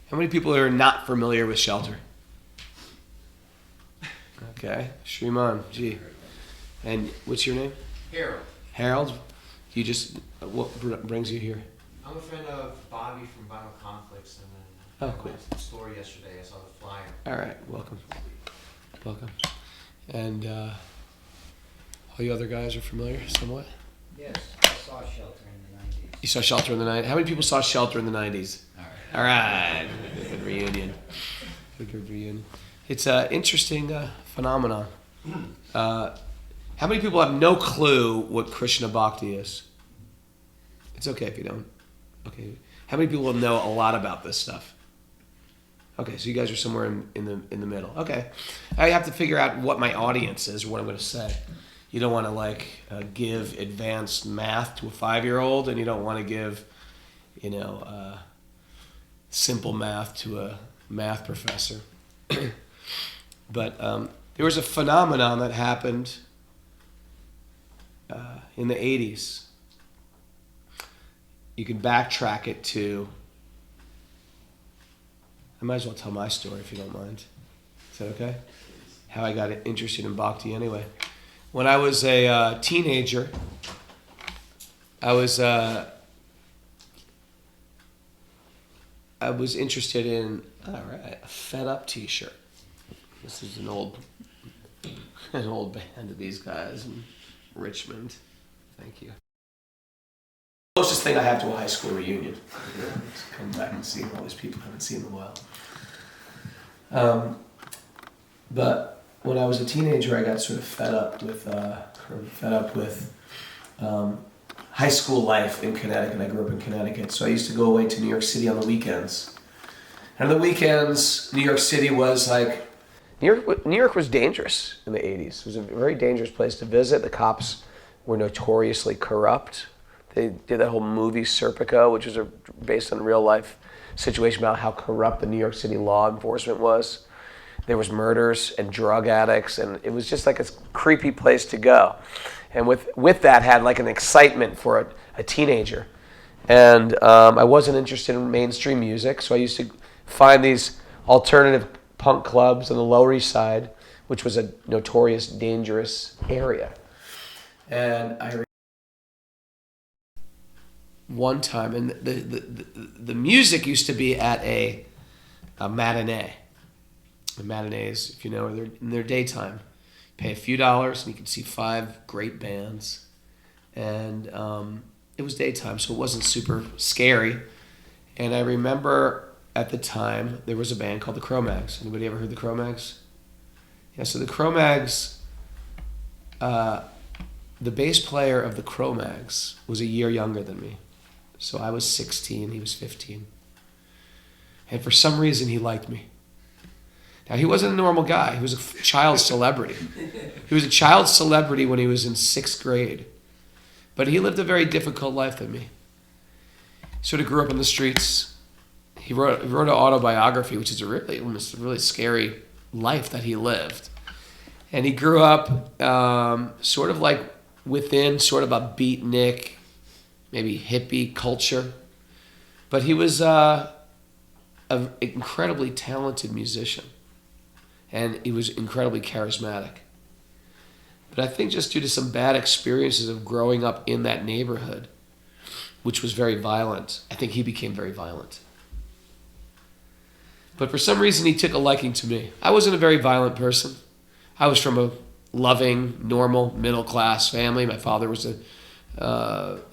How many people are not familiar with shelter? Okay, Shriman, gee. And what's your name? Harold. Harold? You just, what brings you here? I'm a friend of Bobby from Vinyl Conflicts, and then I cool. went to the store yesterday. I saw the flyer. All right, welcome. Welcome. And all you other guys are familiar somewhat? Yes, I saw Shelter in the 90s. You saw Shelter in the 90s? How many people saw Shelter in the 90s? All right. Good reunion. Good reunion. It's an interesting phenomenon. How many people have no clue what Krishna Bhakti is? It's okay if you don't. Okay. How many people know a lot about this stuff? Okay, so you guys are somewhere in the middle. Okay. I have to figure out what my audience is, what I'm going to say. You don't want to give advanced math to a 5-year-old, and you don't want to give, simple math to a math professor. But there was a phenomenon that happened in the 80s. You can backtrack it to, I might as well tell my story if you don't mind. Is that okay? How I got interested in Bhakti anyway. When I was a teenager, I was interested in, a Fed Up t-shirt. This is an old band of these guys in Richmond. Thank you. Closest thing I have to a high school reunion. Just come back and see all these people I haven't seen in a while. But when I was a teenager, I got sort of fed up with high school life in Connecticut. I grew up in Connecticut, so I used to go away to New York City on the weekends. And on the weekends, New York City was like, New York was dangerous in the 80s. It was a very dangerous place to visit. The cops were notoriously corrupt. They did that whole movie Serpico, which was based on a real life situation about how corrupt the New York City law enforcement was. There was murders and drug addicts, and it was just like a creepy place to go. And with that had like an excitement for a teenager. And I wasn't interested in mainstream music, so I used to find these alternative punk clubs on the Lower East Side, which was a notorious, dangerous area. And I one time, and the music used to be at a matinee. The matinees, if you know, they're in their daytime. Pay a few dollars and you could see 5 great bands. And it was daytime, so it wasn't super scary. And I remember at the time, there was a band called the Cromags. Anybody ever heard the Cromags? Yeah, so the Cromags, the bass player of the Cromags was a year younger than me. So I was 16, he was 15. And for some reason, he liked me. Now, he wasn't a normal guy. He was a child celebrity. He was a child celebrity when he was in 6th grade. But he lived a very difficult life than me. Sort of grew up in the streets. He wrote an autobiography, which is almost a really scary life that he lived. And he grew up sort of like within sort of a beatnik, maybe hippie culture. But he was an incredibly talented musician. And he was incredibly charismatic. But I think just due to some bad experiences of growing up in that neighborhood, which was very violent, I think he became very violent. But for some reason, he took a liking to me. I wasn't a very violent person. I was from a loving, normal, middle-class family. My father was a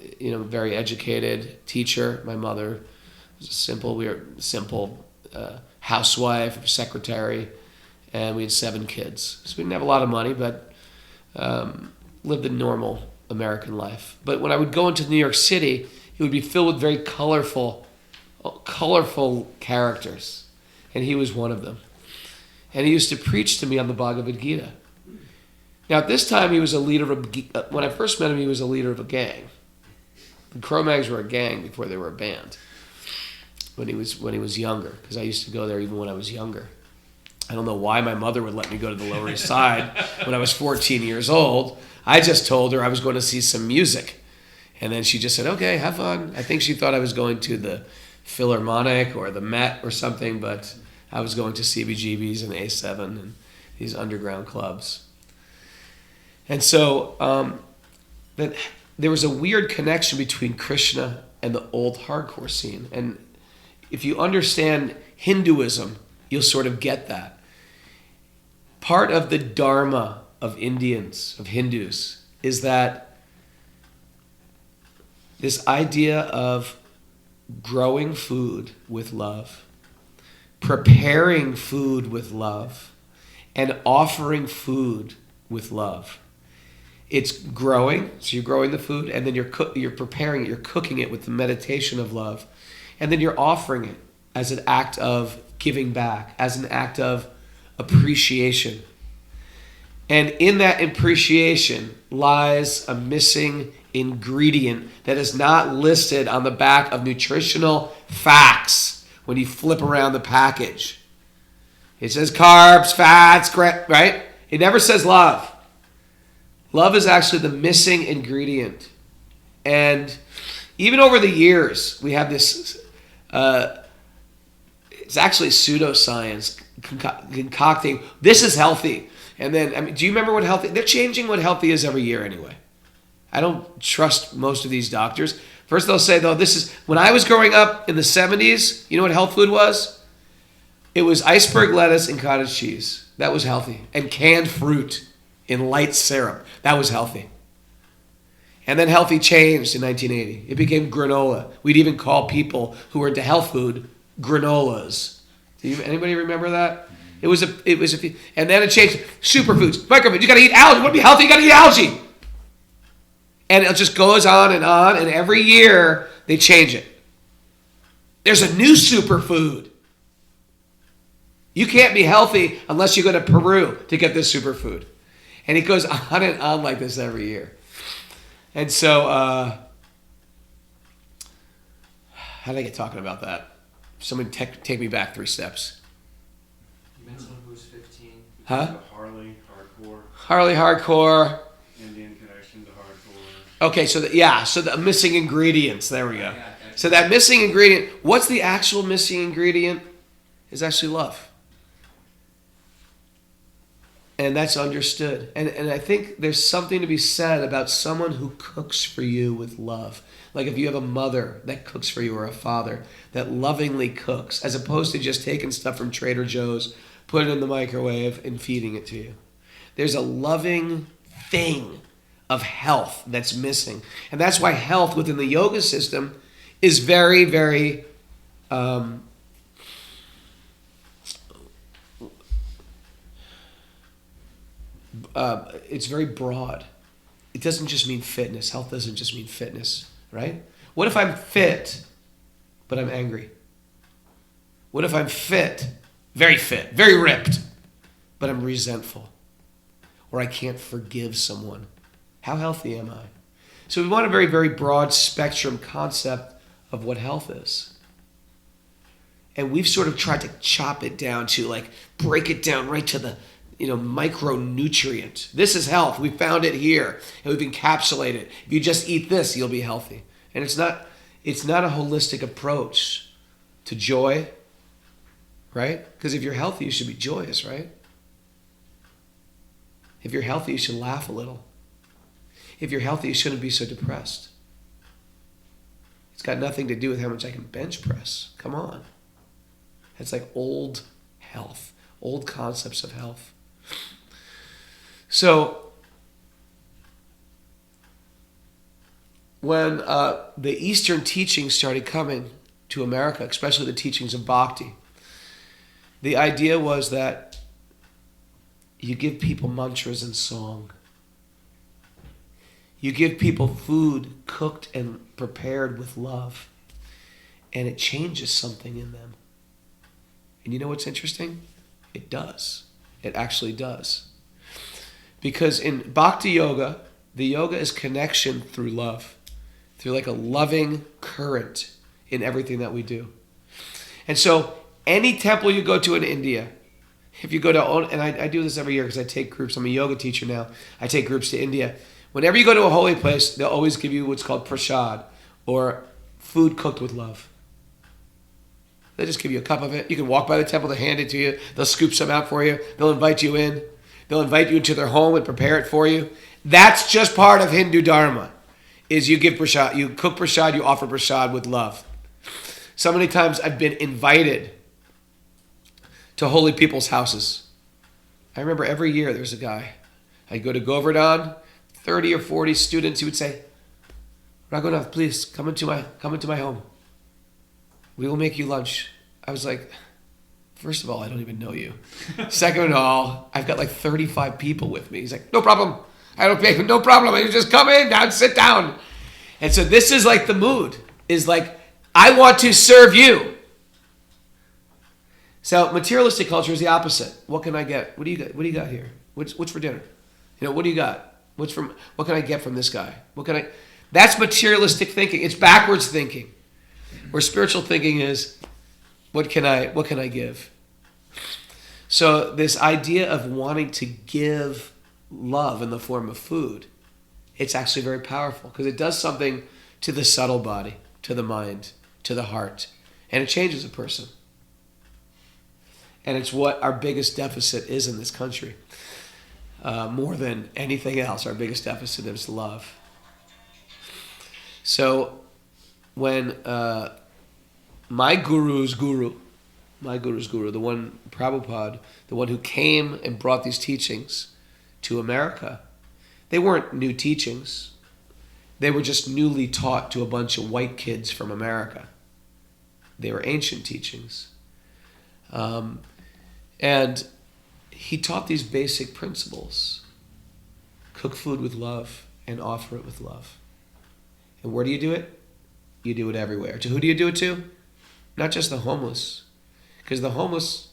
very educated teacher. My mother was a simple housewife, secretary, and we had 7 kids. So we didn't have a lot of money, but lived a normal American life. But when I would go into New York City, it would be filled with very colorful characters. And he was one of them. And he used to preach to me on the Bhagavad Gita. Now, at this time, he was a leader of when I first met him, he was a leader of a gang. The Cromags were a gang before they were a band. When he was younger, because I used to go there even when I was younger. I don't know why my mother would let me go to the Lower East Side when I was 14 years old. I just told her I was going to see some music. And then she just said, okay, have fun. I think she thought I was going to the Philharmonic or the Met or something, but I was going to CBGB's and A7 and these underground clubs. And so that there was a weird connection between Krishna and the old hardcore scene. And if you understand Hinduism, you'll sort of get that. Part of the dharma of Indians, of Hindus, is that this idea of growing food with love, preparing food with love, and offering food with love. It's growing, so you're growing the food, and then you're preparing it, you're cooking it with the meditation of love, and then you're offering it as an act of giving back, as an act of appreciation. And in that appreciation lies a missing ingredient that is not listed on the back of nutritional facts when you flip around the package. It says carbs, fats, right? It never says love. Love is actually the missing ingredient. And even over the years, we have this, it's actually pseudoscience concocting, this is healthy. And then, I mean, do you remember what healthy, they're changing what healthy is every year anyway. I don't trust most of these doctors. First they'll say, though, this is, when I was growing up in the 70s, you know what health food was? It was iceberg lettuce and cottage cheese. That was healthy. And canned fruit in light syrup. That was healthy. And then healthy changed in 1980. It became granola. We'd even call people who were into health food granolas. Anybody remember that? It was and then it changed. Superfoods, microfoods. You got to eat algae. You want to be healthy? You got to eat algae. And it just goes on, and every year they change it. There's a new superfood. You can't be healthy unless you go to Peru to get this superfood. And it goes on and on like this every year. And so, how did I get talking about that? Somebody take me back 3 steps. You mentioned who was 15. Huh? Harley, hardcore. Harley, hardcore. Indian connection to hardcore. Okay, so the missing ingredients. There we go. So that missing ingredient, what's the actual missing ingredient? Is actually love. And that's understood. And I think there's something to be said about someone who cooks for you with love. Like if you have a mother that cooks for you or a father that lovingly cooks, as opposed to just taking stuff from Trader Joe's, put it in the microwave and feeding it to you. There's a loving thing of health that's missing. And that's why health within the yoga system is very, very it's very broad. It doesn't just mean fitness. Health doesn't just mean fitness, right? What if I'm fit, but I'm angry? What if I'm fit, very ripped, but I'm resentful? Or I can't forgive someone? How healthy am I? So we want a very, very broad spectrum concept of what health is. And we've sort of tried to chop it down to like, break it down right to the micronutrient. This is health. We found it here, and we've encapsulated it. If you just eat this, you'll be healthy. And it's not a holistic approach to joy, right? Because if you're healthy, you should be joyous, right? If you're healthy, you should laugh a little. If you're healthy, you shouldn't be so depressed. It's got nothing to do with how much I can bench press. Come on. It's like old health, old concepts of health. So when the Eastern teachings started coming to America, especially the teachings of Bhakti, the idea was that you give people mantras and song. You give people food cooked and prepared with love, and it changes something in them. And you know what's interesting? It does. It actually does. Because in Bhakti Yoga, the yoga is connection through love, through like a loving current in everything that we do. And so any temple you go to in India, if you go to, and I do this every year because I take groups, I'm a yoga teacher now, I take groups to India. Whenever you go to a holy place, they'll always give you what's called Prashad, or food cooked with love. They'll just give you a cup of it. You can walk by the temple, they'll hand it to you. They'll scoop some out for you. They'll invite you in. They'll invite you into their home and prepare it for you. That's just part of Hindu Dharma, is you give prashad, you cook prashad, you offer prashad with love. So many times I've been invited to holy people's houses. I remember every year there was a guy. I'd go to Govardhan, 30 or 40 students. He would say, Raghunath, please come into my home. We will make you lunch. I was like, first of all, I don't even know you. Second of all, I've got like 35 people with me. He's like, no problem. I don't pay, no problem. You just come in and sit down. And so this is like the mood, is like, I want to serve you. So materialistic culture is the opposite. What can I get? What do you got? What do you got here? What's for dinner? What do you got? What can I get from this guy? That's materialistic thinking. It's backwards thinking. Where spiritual thinking is, what can I give? So this idea of wanting to give love in the form of food, it's actually very powerful because it does something to the subtle body, to the mind, to the heart, and it changes a person. And it's what our biggest deficit is in this country. More than anything else, our biggest deficit is love. So when my guru's guru, the one, Prabhupada, the one who came and brought these teachings to America, they weren't new teachings. They were just newly taught to a bunch of white kids from America. They were ancient teachings. And he taught these basic principles. Cook food with love and offer it with love. And where do you do it? You do it everywhere. To who do you do it to? Not just the homeless. Because the homeless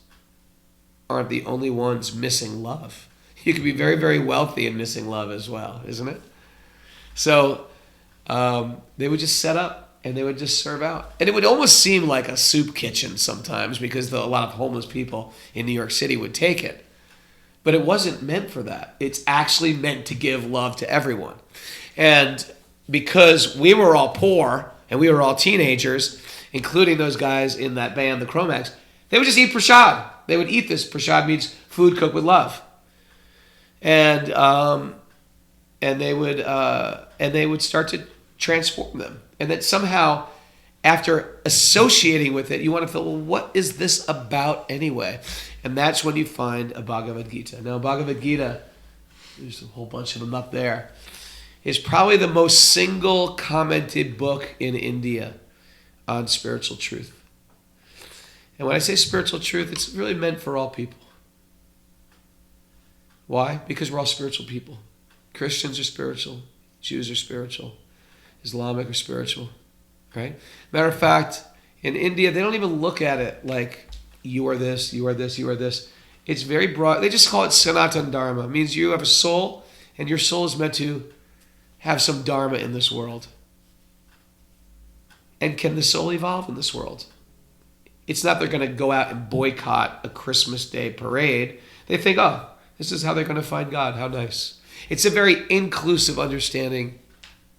aren't the only ones missing love. You can be very, very wealthy and missing love as well, isn't it? So they would just set up and they would just serve out. And it would almost seem like a soup kitchen sometimes because a lot of homeless people in New York City would take it. But it wasn't meant for that. It's actually meant to give love to everyone. And because we were all poor and we were all teenagers, including those guys in that band, the Cromags, they would just eat prashad. They would eat this. Prashad means food cooked with love. And they would start to transform them. And that somehow, after associating with it, you want to feel, well, what is this about anyway? And that's when you find a Bhagavad Gita. Now, Bhagavad Gita, there's a whole bunch of them up there, is probably the most single commented book in India on spiritual truth. And when I say spiritual truth, it's really meant for all people. Why? Because we're all spiritual people. Christians are spiritual. Jews are spiritual. Islamic are spiritual. Right? Matter of fact, in India, they don't even look at it like you are this, you are this, you are this. It's very broad. They just call it Sanatan Dharma. It means you have a soul, and your soul is meant to have some Dharma in this world. And can the soul evolve in this world? It's not they're going to go out and boycott a Christmas Day parade. They think, oh, this is how they're going to find God. How nice. It's a very inclusive understanding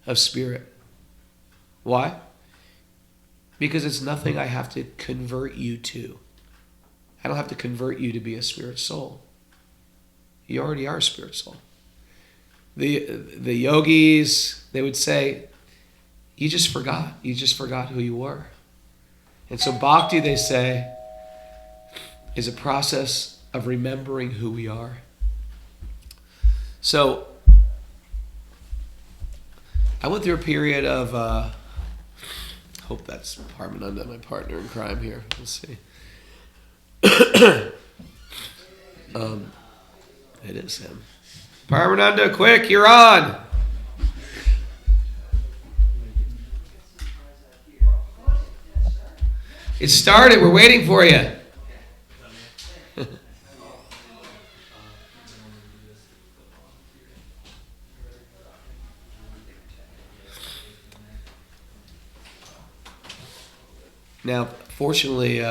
of spirit. Why? Because it's nothing I have to convert you to. I don't have to convert you to be a spirit soul. You already are a spirit soul. The yogis, they would say, you just forgot. You just forgot who you were. And so bhakti, they say, is a process of remembering who we are. So I went through a period of, hope that's Paramananda, my partner in crime here. Let's see. It is him. Paramananda, quick, you're on. It started. We're waiting for you. Now, fortunately,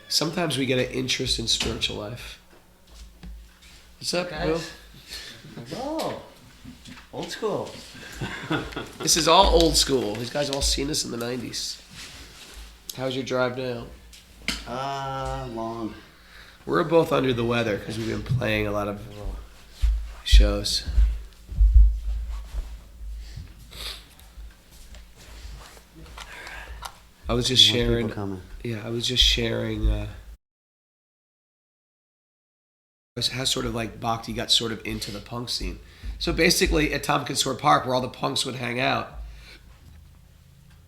sometimes we get an interest in spiritual life. What's up, Will? Oh, Old school. This is all old school. These guys have all seen this in the 90s. How's your drive now? Long. We're both under the weather because we've been playing a lot of shows. I was just More sharing. people coming. Yeah, I was just sharing how sort of like Bhakti got sort of into the punk scene. So basically, at Tompkins Square Park, where all the punks would hang out,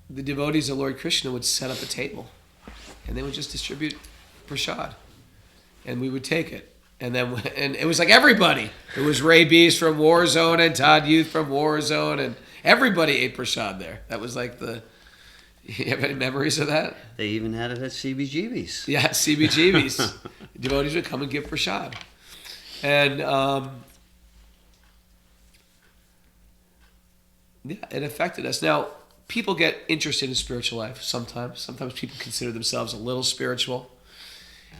the devotees of Lord Krishna would set up a table, and they would just distribute prashad, and we would take it. And then, and it was like everybody. It was Ray Beast from Warzone and Todd Youth from Warzone, and everybody ate prashad there. That was like the. You have any memories of that? They even had it at CBGB's. Yeah, CBGB's. Devotees would come and give prashad. And yeah, it affected us. Now, people get interested in spiritual life sometimes. Sometimes people consider themselves a little spiritual.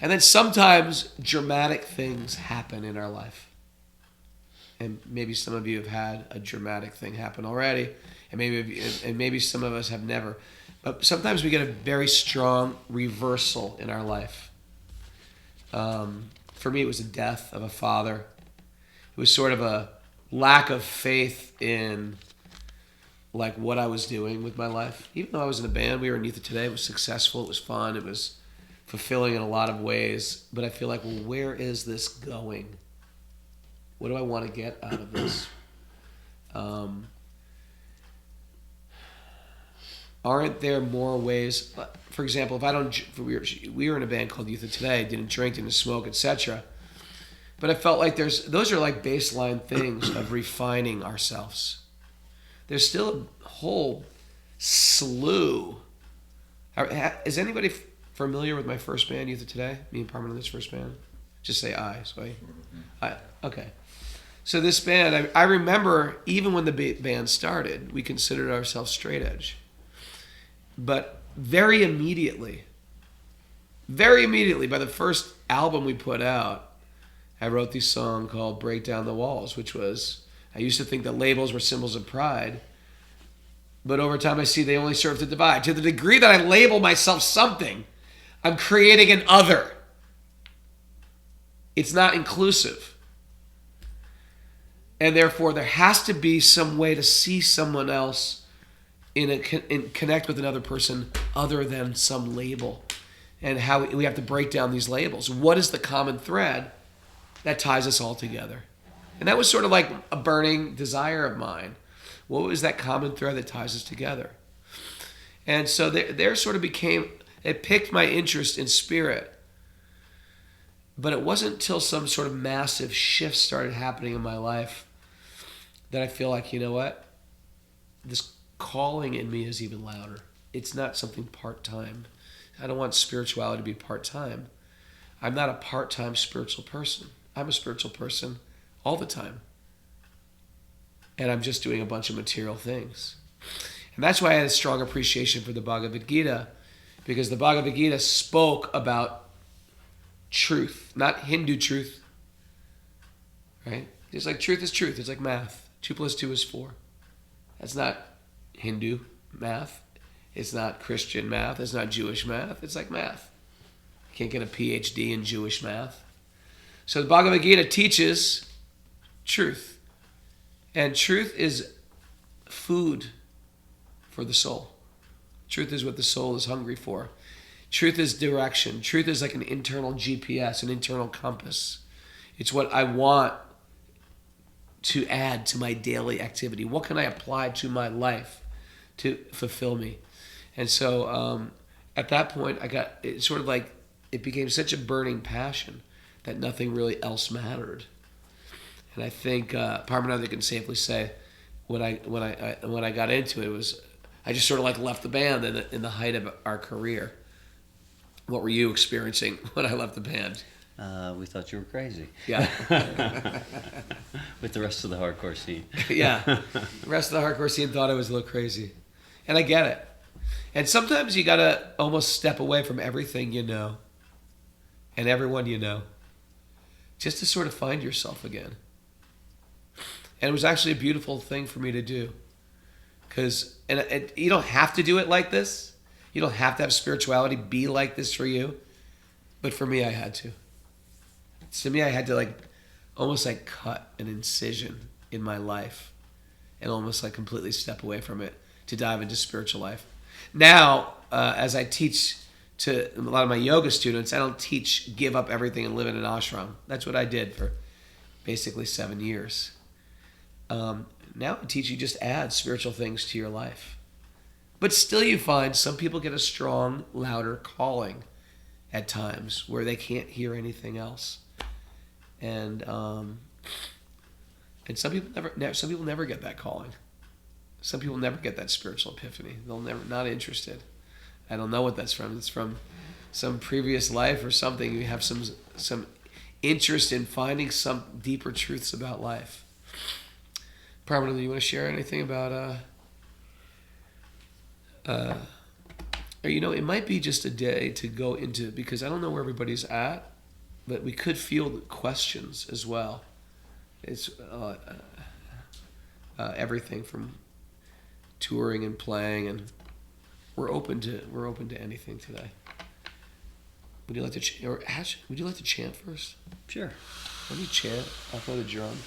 And then sometimes dramatic things happen in our life. And maybe some of you have had a dramatic thing happen already. And maybe some of us have never. But sometimes we get a very strong reversal in our life. For me, it was the death of a father. It was sort of a lack of faith in like what I was doing with my life. Even though I was in a band, we were in Youth of Today. It was successful. It was fun. It was fulfilling in a lot of ways. But I feel like, well, where is this going? What do I want to get out of this? Aren't there more ways? For example, if I don't, we were in a band called Youth of Today, didn't drink, didn't smoke, etc. But I felt like those are like baseline things of refining ourselves. There's still a whole slew. Is anybody familiar with my first band, Youth of Today? Me and Paramananda's first band? Just say I. So okay. So this band, I remember even when the band started, we considered ourselves straight edge. But very immediately, by the first album we put out, I wrote this song called Break Down the Walls, which was, I used to think that labels were symbols of pride, but over time I see they only serve to divide. To the degree that I label myself something, I'm creating an other. It's not inclusive. And therefore there has to be some way to see someone else in connect with another person other than some label, and how we have to break down these labels. What is the common thread that ties us all together? And that was sort of like a burning desire of mine. What was that common thread that ties us together? And so there sort of became, it piqued my interest in spirit. But it wasn't until some sort of massive shift started happening in my life that I feel like, you know what? This calling in me is even louder. It's not something part-time. I don't want spirituality to be part-time. I'm not a part-time spiritual person. I'm a spiritual person all the time. And I'm just doing a bunch of material things. And that's why I had a strong appreciation for the Bhagavad Gita, because the Bhagavad Gita spoke about truth, not Hindu truth, right? It's like truth is truth. It's like math. 2 + 2 is 4. That's not Hindu math. It's not Christian math. It's not Jewish math. It's like math. You can't get a PhD in Jewish math. So the Bhagavad Gita teaches truth. And truth is food for the soul. Truth is what the soul is hungry for. Truth is direction. Truth is like an internal GPS, an internal compass. It's what I want to add to my daily activity. What can I apply to my life to fulfill me? And so at that point, it sort of like, it became such a burning passion that nothing really else mattered. And I think Paramananda can safely say, when I got into it, I just sort of like left the band in the height of our career. What were you experiencing when I left the band? We thought you were crazy. Yeah. With the rest of the hardcore scene. Yeah. The rest of the hardcore scene thought I was a little crazy. And I get it. And sometimes you got to almost step away from everything you know and everyone you know just to sort of find yourself again. And it was actually a beautiful thing for me to do. Because you don't have to do it like this. You don't have to have spirituality be like this for you. But for me, I had to. To me, I had to almost cut an incision in my life and almost completely step away from it to dive into spiritual life. Now, as I teach to a lot of my yoga students, I don't teach give up everything and live in an ashram. That's what I did for basically 7 years. Now I teach you just add spiritual things to your life. But still you find some people get a strong, louder calling at times where they can't hear anything else. And some people never get that calling. Some people never get that spiritual epiphany. They'll never, not interested. I don't know what that's from. It's from some previous life or something. You have some interest in finding some deeper truths about life. Paramananda, you want to share anything about or it might be just a day to go into, because I don't know where everybody's at, but we could field questions as well. It's everything from touring and playing, and we're open to anything today. Would you like to chant first? Sure. Let me chant. I'll play the drum.